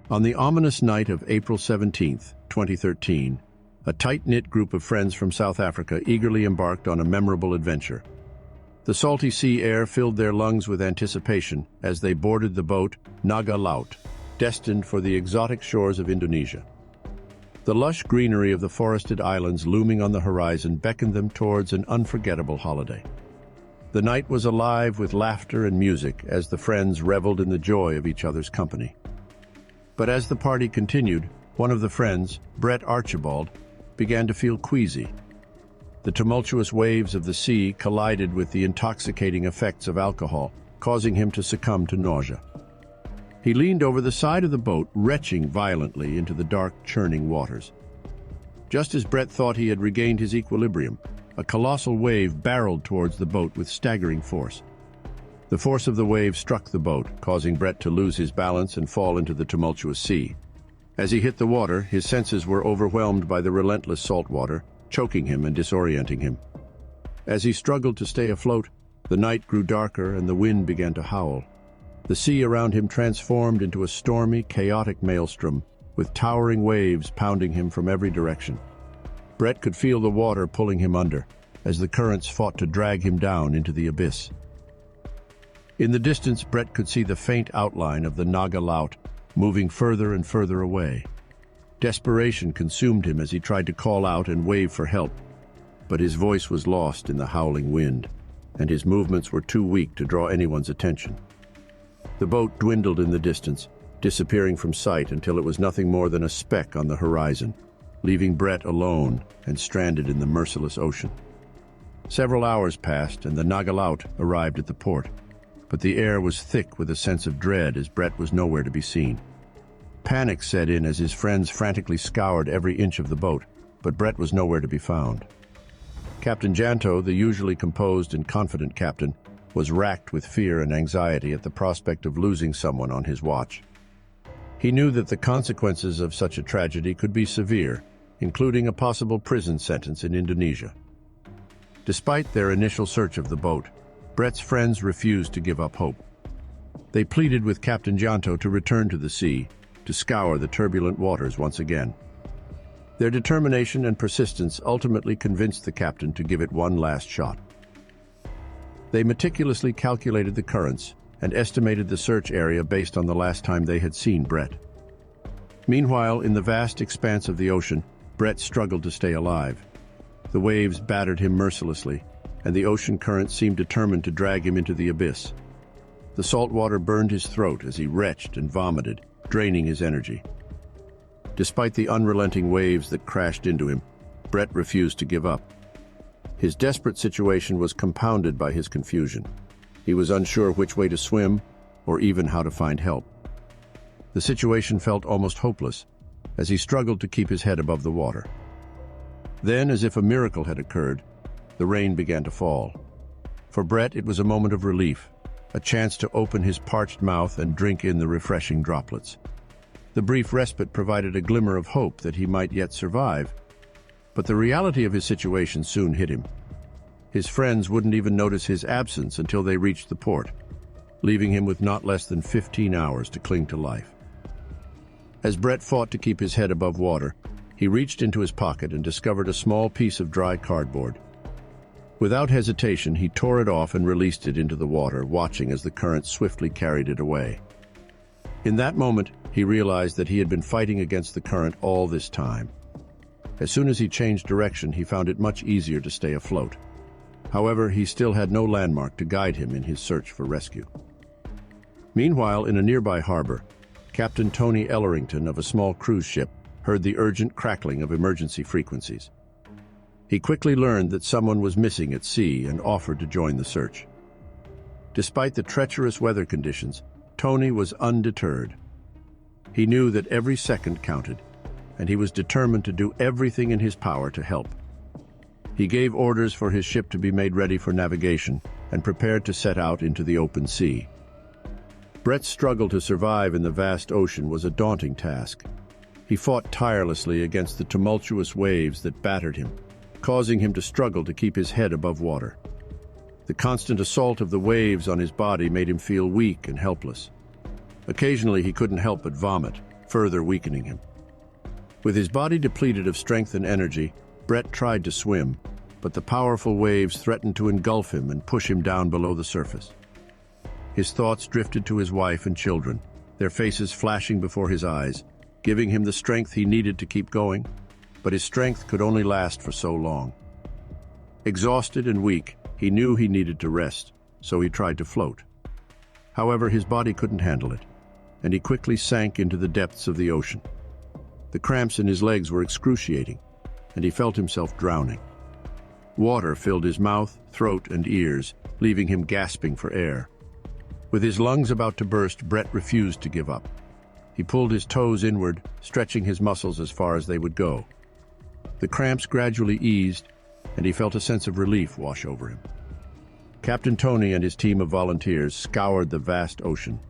On the ominous night of April 17, 2013, a tight-knit group of friends from South Africa eagerly embarked on a memorable adventure. The salty sea air filled their lungs with anticipation as they boarded the boat Naga Laut, destined for the exotic shores of Indonesia. The lush greenery of the forested islands looming on the horizon beckoned them towards an unforgettable holiday. The night was alive with laughter and music as the friends reveled in the joy of each other's company. But as the party continued, one of the friends, Archibald, began to feel queasy. The tumultuous waves of the sea collided with the intoxicating effects of alcohol, causing him to succumb to nausea. He leaned over the side of the boat, retching violently into the dark, churning waters. Just as Brett thought he had regained his equilibrium, a colossal wave barreled towards the boat with staggering force. The force of the wave struck the boat, causing Brett to lose his balance and fall into the tumultuous sea. As he hit the water, his senses were overwhelmed by the relentless salt water, choking him and disorienting him. As he struggled to stay afloat, the night grew darker and the wind began to howl. The sea around him transformed into a stormy, chaotic maelstrom, with towering waves pounding him from every direction. Brett could feel the water pulling him under, as the currents fought to drag him down into the abyss. In the distance, Brett could see the faint outline of the Naga Laut, moving further and further away. Desperation consumed him as he tried to call out and wave for help, but his voice was lost in the howling wind, and his movements were too weak to draw anyone's attention. The boat dwindled in the distance, disappearing from sight until it was nothing more than a speck on the horizon, leaving Brett alone and stranded in the merciless ocean. Several hours passed and the Naga Laut arrived at the port, but the air was thick with a sense of dread as Brett was nowhere to be seen. Panic set in as his friends frantically scoured every inch of the boat, but Brett was nowhere to be found. Captain Janto, the usually composed and confident captain, was racked with fear and anxiety at the prospect of losing someone on his watch. He knew that the consequences of such a tragedy could be severe, including a possible prison sentence in Indonesia. Despite their initial search of the boat, Brett's friends refused to give up hope. They pleaded with Captain Janto to return to the sea, to scour the turbulent waters once again. Their determination and persistence ultimately convinced the captain to give it one last shot. They meticulously calculated the currents and estimated the search area based on the last time they had seen Brett. Meanwhile, in the vast expanse of the ocean, Brett struggled to stay alive. The waves battered him mercilessly, and the ocean current seemed determined to drag him into the abyss. The salt water burned his throat as he retched and vomited, draining his energy. Despite the unrelenting waves that crashed into him, Brett refused to give up. His desperate situation was compounded by his confusion. He was unsure which way to swim, or even how to find help. The situation felt almost hopeless, as he struggled to keep his head above the water. Then, as if a miracle had occurred, the rain began to fall. For Brett, it was a moment of relief, a chance to open his parched mouth and drink in the refreshing droplets. The brief respite provided a glimmer of hope that he might yet survive, but the reality of his situation soon hit him. His friends wouldn't even notice his absence until they reached the port, leaving him with not less than 15 hours to cling to life. As Brett fought to keep his head above water, he reached into his pocket and discovered a small piece of dry cardboard. Without hesitation, he tore it off and released it into the water, watching as the current swiftly carried it away. In that moment, he realized that he had been fighting against the current all this time. As soon as he changed direction, he found it much easier to stay afloat. However, he still had no landmark to guide him in his search for rescue. Meanwhile, in a nearby harbor, Captain Tony Ellerington of a small cruise ship heard the urgent crackling of emergency frequencies. He quickly learned that someone was missing at sea and offered to join the search. Despite the treacherous weather conditions, Tony was undeterred. He knew that every second counted, and he was determined to do everything in his power to help. He gave orders for his ship to be made ready for navigation and prepared to set out into the open sea. Brett's struggle to survive in the vast ocean was a daunting task. He fought tirelessly against the tumultuous waves that battered him, causing him to struggle to keep his head above water. The constant assault of the waves on his body made him feel weak and helpless. Occasionally, he couldn't help but vomit, further weakening him. With his body depleted of strength and energy, Brett tried to swim, but the powerful waves threatened to engulf him and push him down below the surface. His thoughts drifted to his wife and children, their faces flashing before his eyes, giving him the strength he needed to keep going, but his strength could only last for so long. Exhausted and weak, he knew he needed to rest, so he tried to float. However, his body couldn't handle it, and he quickly sank into the depths of the ocean. The cramps in his legs were excruciating, and he felt himself drowning. Water filled his mouth, throat, and ears, leaving him gasping for air. With his lungs about to burst, Brett refused to give up. He pulled his toes inward, stretching his muscles as far as they would go. The cramps gradually eased, and he felt a sense of relief wash over him. Captain Tony and his team of volunteers scoured the vast ocean,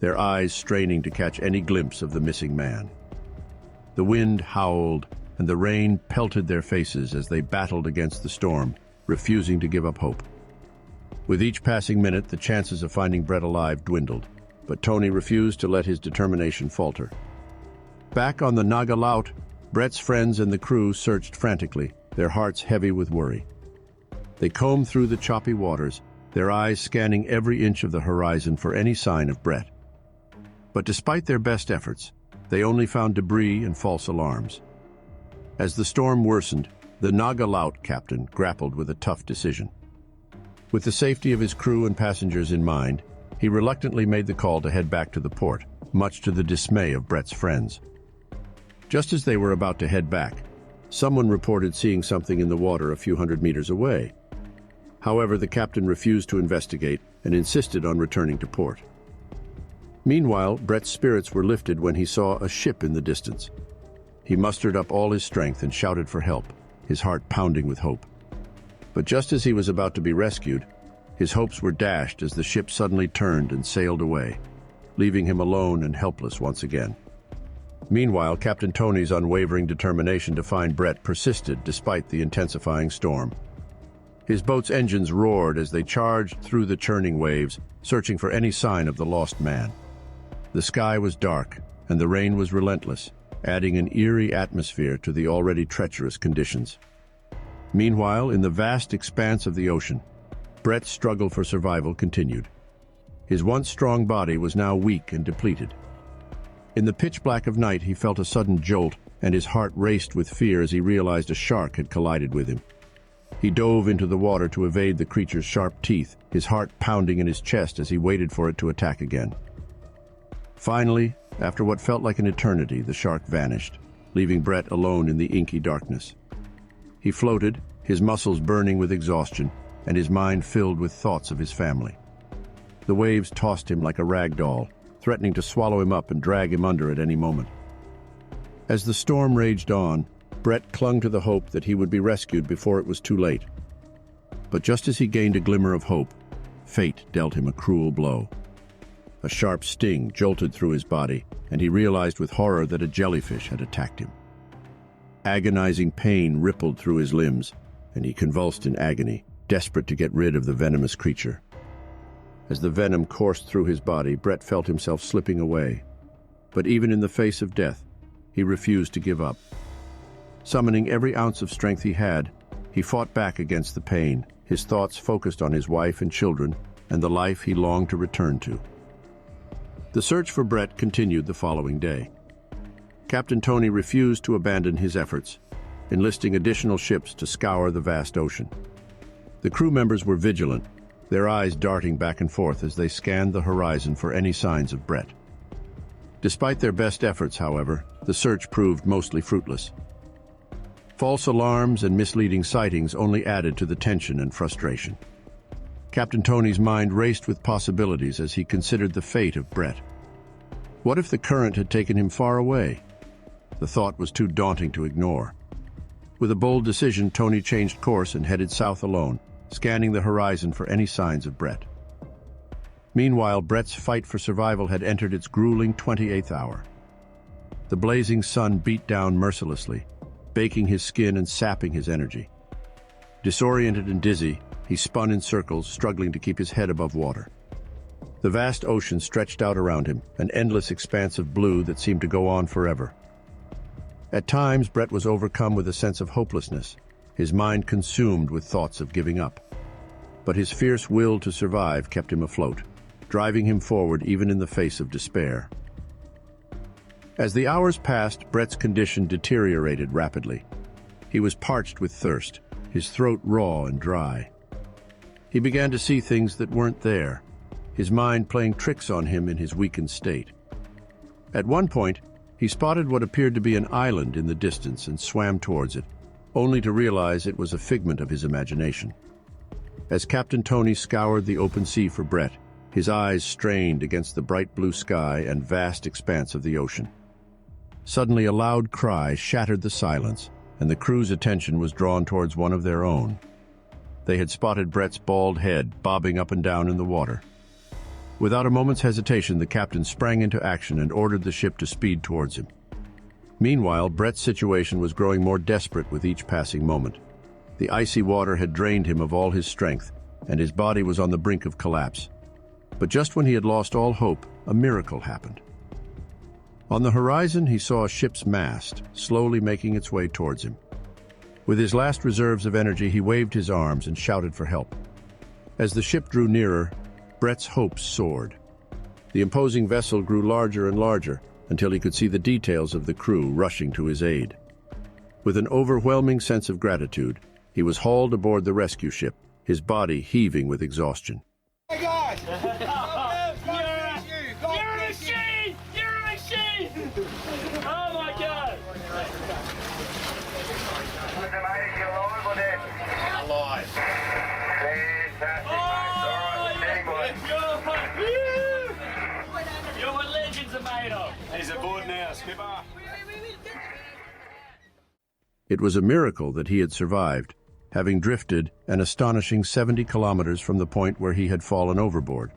their eyes straining to catch any glimpse of the missing man. The wind howled, and the rain pelted their faces as they battled against the storm, refusing to give up hope. With each passing minute, the chances of finding Brett alive dwindled, but Tony refused to let his determination falter. Back on the Naga Laut, Brett's friends and the crew searched frantically, their hearts heavy with worry. They combed through the choppy waters, their eyes scanning every inch of the horizon for any sign of Brett. But despite their best efforts, they only found debris and false alarms. As the storm worsened, the Naga Laut captain grappled with a tough decision. With the safety of his crew and passengers in mind, he reluctantly made the call to head back to the port, much to the dismay of Brett's friends. Just as they were about to head back, someone reported seeing something in the water a few hundred meters away. However, the captain refused to investigate and insisted on returning to port. Meanwhile, Brett's spirits were lifted when he saw a ship in the distance. He mustered up all his strength and shouted for help, his heart pounding with hope. But just as he was about to be rescued, his hopes were dashed as the ship suddenly turned and sailed away, leaving him alone and helpless once again. Meanwhile, Captain Tony's unwavering determination to find Brett persisted despite the intensifying storm. His boat's engines roared as they charged through the churning waves, searching for any sign of the lost man. The sky was dark, and the rain was relentless, adding an eerie atmosphere to the already treacherous conditions. Meanwhile, in the vast expanse of the ocean, Brett's struggle for survival continued. His once strong body was now weak and depleted. In the pitch black of night, he felt a sudden jolt, and his heart raced with fear as he realized a shark had collided with him. He dove into the water to evade the creature's sharp teeth, his heart pounding in his chest as he waited for it to attack again. Finally, after what felt like an eternity, the shark vanished, leaving Brett alone in the inky darkness. He floated, his muscles burning with exhaustion, and his mind filled with thoughts of his family. The waves tossed him like a rag doll, threatening to swallow him up and drag him under at any moment. As the storm raged on, Brett clung to the hope that he would be rescued before it was too late. But just as he gained a glimmer of hope, fate dealt him a cruel blow. A sharp sting jolted through his body, and he realized with horror that a jellyfish had attacked him. Agonizing pain rippled through his limbs, and he convulsed in agony, desperate to get rid of the venomous creature. As the venom coursed through his body, Brett felt himself slipping away. But even in the face of death, he refused to give up. Summoning every ounce of strength he had, he fought back against the pain, his thoughts focused on his wife and children and the life he longed to return to. The search for Brett continued the following day. Captain Tony refused to abandon his efforts, enlisting additional ships to scour the vast ocean. The crew members were vigilant, their eyes darting back and forth as they scanned the horizon for any signs of Brett. Despite their best efforts, however, the search proved mostly fruitless. False alarms and misleading sightings only added to the tension and frustration. Captain Tony's mind raced with possibilities as he considered the fate of Brett. What if the current had taken him far away? The thought was too daunting to ignore. With a bold decision, Tony changed course and headed south alone, scanning the horizon for any signs of Brett. Meanwhile, Brett's fight for survival had entered its grueling 28th hour. The blazing sun beat down mercilessly, baking his skin and sapping his energy. Disoriented and dizzy, he spun in circles, struggling to keep his head above water. The vast ocean stretched out around him, an endless expanse of blue that seemed to go on forever. At times, Brett was overcome with a sense of hopelessness, his mind consumed with thoughts of giving up. But his fierce will to survive kept him afloat, driving him forward even in the face of despair. As the hours passed, Brett's condition deteriorated rapidly. He was parched with thirst, his throat raw and dry. He began to see things that weren't there, his mind playing tricks on him in his weakened state. At one point, he spotted what appeared to be an island in the distance and swam towards it, only to realize it was a figment of his imagination. As Captain Tony scoured the open sea for Brett, his eyes strained against the bright blue sky and vast expanse of the ocean. Suddenly, a loud cry shattered the silence, and the crew's attention was drawn towards one of their own. They had spotted Brett's bald head bobbing up and down in the water. Without a moment's hesitation, the captain sprang into action and ordered the ship to speed towards him. Meanwhile, Brett's situation was growing more desperate with each passing moment. The icy water had drained him of all his strength, and his body was on the brink of collapse. But just when he had lost all hope, a miracle happened. On the horizon, he saw a ship's mast, slowly making its way towards him. With his last reserves of energy, he waved his arms and shouted for help. As the ship drew nearer, Brett's hopes soared. The imposing vessel grew larger and larger until he could see the details of the crew rushing to his aid. With an overwhelming sense of gratitude, he was hauled aboard the rescue ship, his body heaving with exhaustion. Oh my God! You're a machine! You're a machine! Oh my God! Alive. You're what legends are made of. He's aboard now, skipper. It was a miracle that he had survived, having drifted an astonishing 70 kilometers from the point where he had fallen overboard.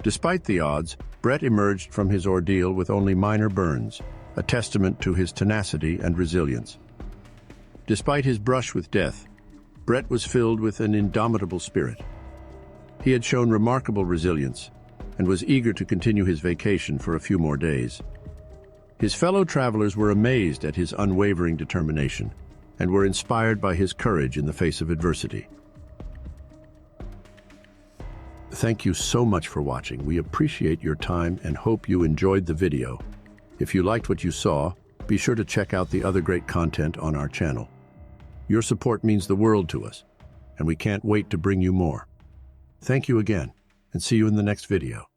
Despite the odds, Brett emerged from his ordeal with only minor burns, a testament to his tenacity and resilience. Despite his brush with death, Brett was filled with an indomitable spirit. He had shown remarkable resilience and was eager to continue his vacation for a few more days. His fellow travelers were amazed at his unwavering determination and were inspired by his courage in the face of adversity. Thank you so much for watching. We appreciate your time and hope you enjoyed the video. If you liked what you saw, be sure to check out the other great content on our channel. Your support means the world to us, and we can't wait to bring you more. Thank you again, and see you in the next video.